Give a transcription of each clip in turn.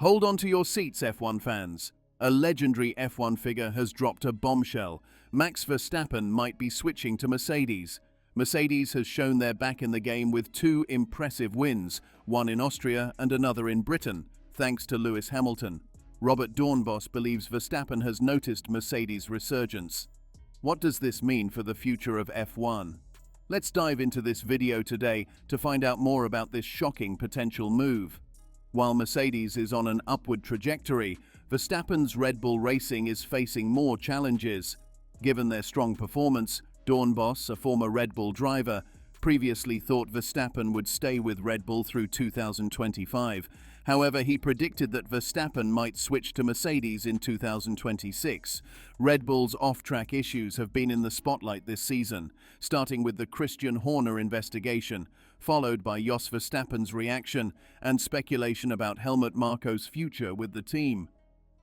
Hold on to your seats, F1 fans. A legendary F1 figure has dropped a bombshell. Max Verstappen might be switching to Mercedes. Mercedes has shown they're back in the game with two impressive wins, one in Austria and another in Britain, thanks to Lewis Hamilton. Robert Doornbos believes Verstappen has noticed Mercedes' resurgence. What does this mean for the future of F1? Let's dive into this video today to find out more about this shocking potential move. While Mercedes is on an upward trajectory, Verstappen's Red Bull Racing is facing more challenges. Given their strong performance, Doornbos, a former Red Bull driver, previously thought Verstappen would stay with Red Bull through 2025. However, he predicted that Verstappen might switch to Mercedes in 2026. Red Bull's off-track issues have been in the spotlight this season, starting with the Christian Horner investigation, followed by Jos Verstappen's reaction and speculation about Helmut Marko's future with the team.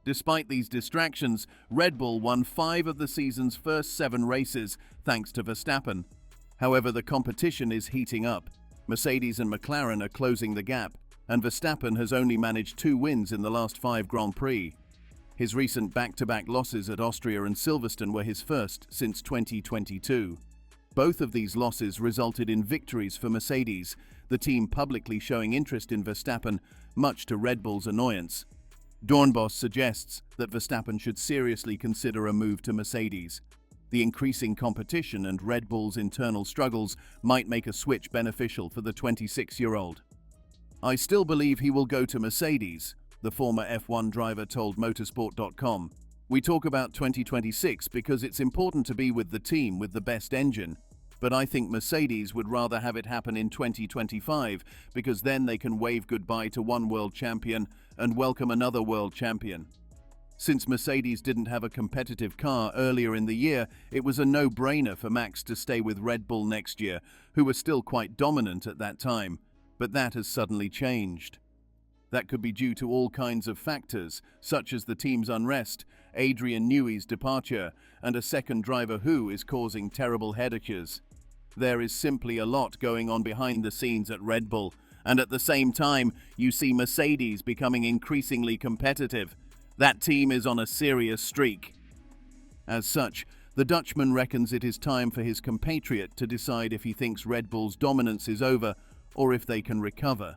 Despite these distractions, Red Bull won 5 of the season's first 7 races thanks to Verstappen. However, the competition is heating up. Mercedes and McLaren are closing the gap, and Verstappen has only managed 2 wins in the last 5 Grand Prix. His recent back-to-back losses at Austria and Silverstone were his first since 2022. Both of these losses resulted in victories for Mercedes, the team publicly showing interest in Verstappen, much to Red Bull's annoyance. Doornbos suggests that Verstappen should seriously consider a move to Mercedes. The increasing competition and Red Bull's internal struggles might make a switch beneficial for the 26-year-old. "I still believe he will go to Mercedes," the former F1 driver told motorsport.com. "We talk about 2026 because it's important to be with the team with the best engine, but I think Mercedes would rather have it happen in 2025 because then they can wave goodbye to one world champion and welcome another world champion." Since Mercedes didn't have a competitive car earlier in the year, it was a no-brainer for Max to stay with Red Bull next year, who were still quite dominant at that time. But that has suddenly changed. That could be due to all kinds of factors, such as the team's unrest, Adrian Newey's departure, and a second driver who is causing terrible headaches. There is simply a lot going on behind the scenes at Red Bull, and at the same time, you see Mercedes becoming increasingly competitive. That team is on a serious streak. As such, the Dutchman reckons it is time for his compatriot to decide if he thinks Red Bull's dominance is over or if they can recover.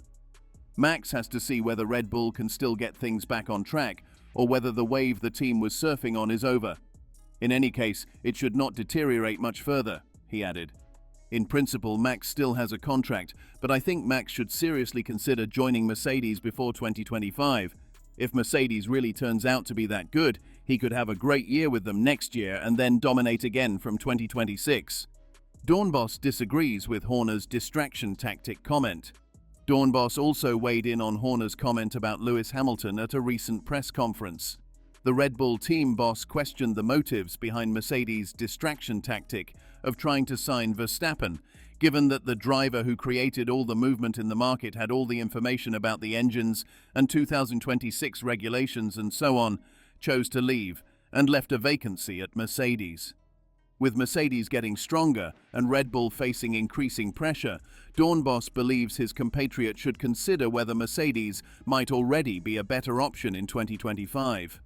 Max has to see whether Red Bull can still get things back on track or whether the wave the team was surfing on is over. In any case, it should not deteriorate much further, he added. In principle, Max still has a contract, but I think Max should seriously consider joining Mercedes before 2025. If Mercedes really turns out to be that good, he could have a great year with them next year and then dominate again from 2026. Doornbos disagrees with Horner's distraction tactic comment. Doornbos also weighed in on Horner's comment about Lewis Hamilton at a recent press conference. The Red Bull team boss questioned the motives behind Mercedes' distraction tactic of trying to sign Verstappen, given that the driver who created all the movement in the market had all the information about the engines and 2026 regulations and so on, chose to leave and left a vacancy at Mercedes. With Mercedes getting stronger and Red Bull facing increasing pressure, Doornbos believes his compatriot should consider whether Mercedes might already be a better option in 2025.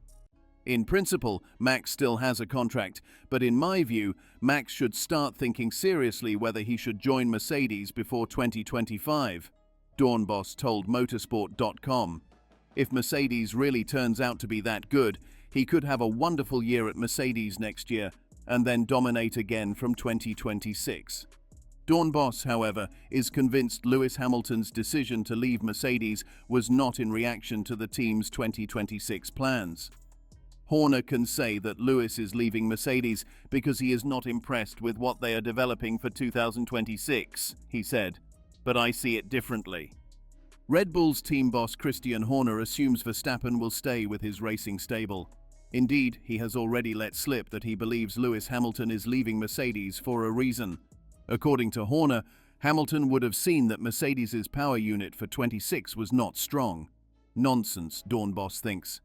In principle, Max still has a contract, but in my view, Max should start thinking seriously whether he should join Mercedes before 2025, Doornbos told motorsport.com. If Mercedes really turns out to be that good, he could have a wonderful year at Mercedes next year and then dominate again from 2026. Doornbos, however, is convinced Lewis Hamilton's decision to leave Mercedes was not in reaction to the team's 2026 plans. Horner can say that Lewis is leaving Mercedes because he is not impressed with what they are developing for 2026, he said, but I see it differently. Red Bull's team boss Christian Horner assumes Verstappen will stay with his racing stable. Indeed, he has already let slip that he believes Lewis Hamilton is leaving Mercedes for a reason. According to Horner, Hamilton would have seen that Mercedes' power unit for 26 was not strong. Nonsense, Doornbos thinks.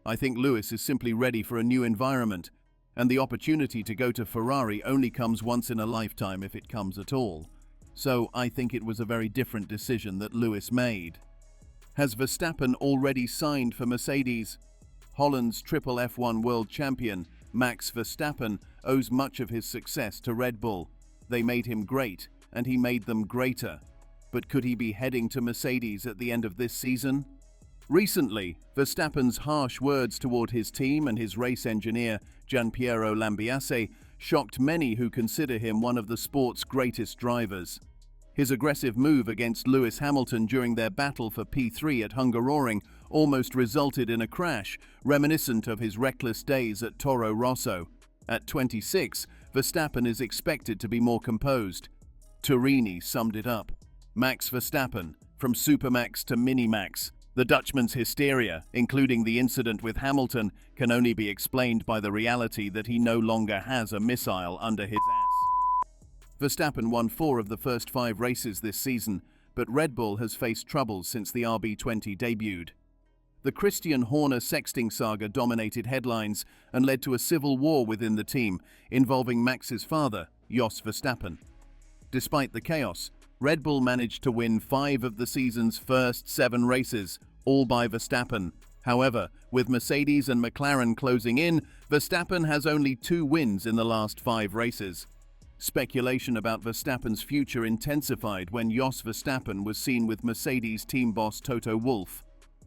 I think Lewis is simply ready for a new environment, and the opportunity to go to Ferrari only comes once in a lifetime if it comes at all. So I think it was a very different decision that Lewis made. Has Verstappen already signed for Mercedes? Holland's triple F1 world champion, Max Verstappen, owes much of his success to Red Bull. They made him great, and he made them greater. But could he be heading to Mercedes at the end of this season? Recently, Verstappen's harsh words toward his team and his race engineer, Gianpiero Lambiase, shocked many who consider him one of the sport's greatest drivers. His aggressive move against Lewis Hamilton during their battle for P3 at Hungaroring almost resulted in a crash, reminiscent of his reckless days at Toro Rosso. At 26, Verstappen is expected to be more composed. Turini summed it up. Max Verstappen, from Supermax to Minimax. The Dutchman's hysteria, including the incident with Hamilton, can only be explained by the reality that he no longer has a missile under his ass. Verstappen won 4 of the first 5 races this season, but Red Bull has faced troubles since the RB20 debuted. The Christian Horner sexting saga dominated headlines and led to a civil war within the team, involving Max's father, Jos Verstappen. Despite the chaos, Red Bull managed to win 5 of the season's first 7 races, all by Verstappen. However, with Mercedes and McLaren closing in, Verstappen has only 2 wins in the last 5 races. Speculation about Verstappen's future intensified when Jos Verstappen was seen with Mercedes team boss Toto Wolff.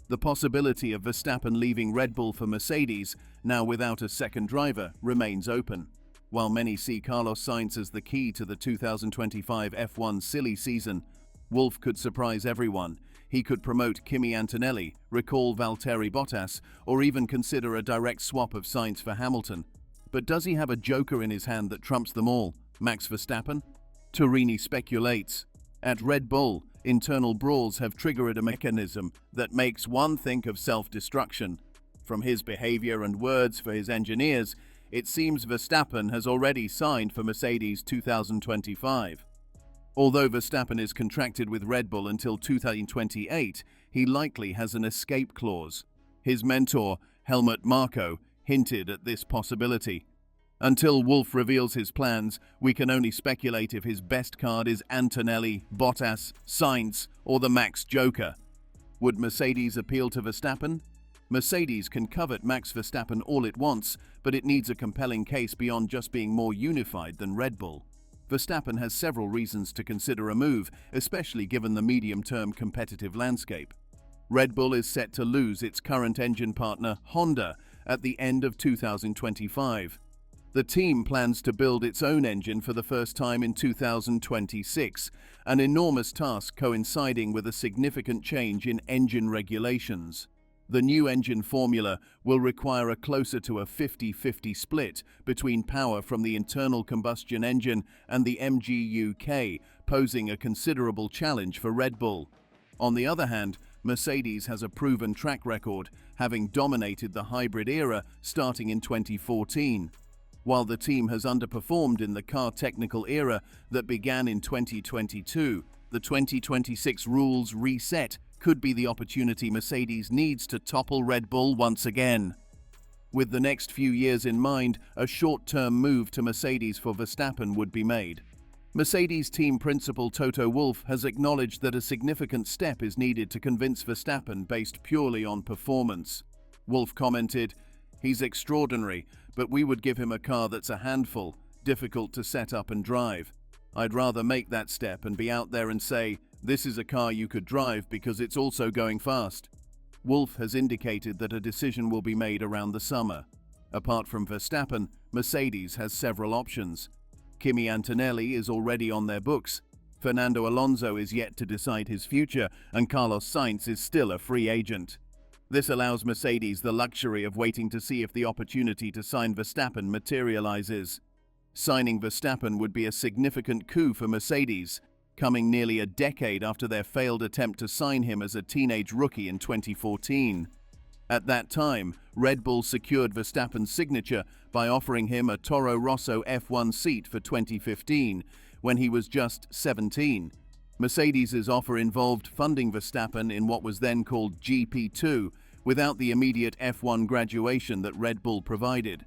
The possibility of Verstappen leaving Red Bull for Mercedes, now without a second driver, remains open. While many see Carlos Sainz as the key to the 2025 F1 silly season, Wolff could surprise everyone. He could promote Kimi Antonelli, recall Valtteri Bottas, or even consider a direct swap of Sainz for Hamilton. But does he have a joker in his hand that trumps them all, Max Verstappen? Turini speculates. At Red Bull, internal brawls have triggered a mechanism that makes one think of self-destruction. From his behavior and words for his engineers, it seems Verstappen has already signed for Mercedes 2025. Although Verstappen is contracted with Red Bull until 2028, he likely has an escape clause. His mentor, Helmut Marko, hinted at this possibility. Until Wolff reveals his plans, we can only speculate if his best card is Antonelli, Bottas, Sainz, or the Max Joker. Would Mercedes appeal to Verstappen? Mercedes can covet Max Verstappen all it wants, but it needs a compelling case beyond just being more unified than Red Bull. Verstappen has several reasons to consider a move, especially given the medium-term competitive landscape. Red Bull is set to lose its current engine partner, Honda, at the end of 2025. The team plans to build its own engine for the first time in 2026, an enormous task coinciding with a significant change in engine regulations. The new engine formula will require a closer to a 50-50 split between power from the internal combustion engine and the MGU-K, posing a considerable challenge for Red Bull. On the other hand, Mercedes has a proven track record, having dominated the hybrid era starting in 2014. While the team has underperformed in the car technical era that began in 2022, the 2026 rules reset could be the opportunity Mercedes needs to topple Red Bull once again. With the next few years in mind, a short-term move to Mercedes for Verstappen would be made. Mercedes team principal Toto Wolff has acknowledged that a significant step is needed to convince Verstappen based purely on performance. Wolff commented, "He's extraordinary, but we would give him a car that's a handful, difficult to set up and drive. I'd rather make that step and be out there and say, this is a car you could drive because it's also going fast." Wolff has indicated that a decision will be made around the summer. Apart from Verstappen, Mercedes has several options. Kimi Antonelli is already on their books. Fernando Alonso is yet to decide his future, and Carlos Sainz is still a free agent. This allows Mercedes the luxury of waiting to see if the opportunity to sign Verstappen materializes. Signing Verstappen would be a significant coup for Mercedes, coming nearly a decade after their failed attempt to sign him as a teenage rookie in 2014. At that time, Red Bull secured Verstappen's signature by offering him a Toro Rosso F1 seat for 2015, when he was just 17. Mercedes' offer involved funding Verstappen in what was then called GP2, without the immediate F1 graduation that Red Bull provided.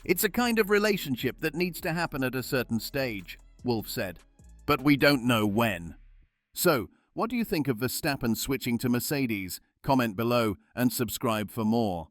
"It's a kind of relationship that needs to happen at a certain stage," Wolff said. "But we don't know when." So, What do you think of Verstappen switching to Mercedes? Comment below and subscribe for more.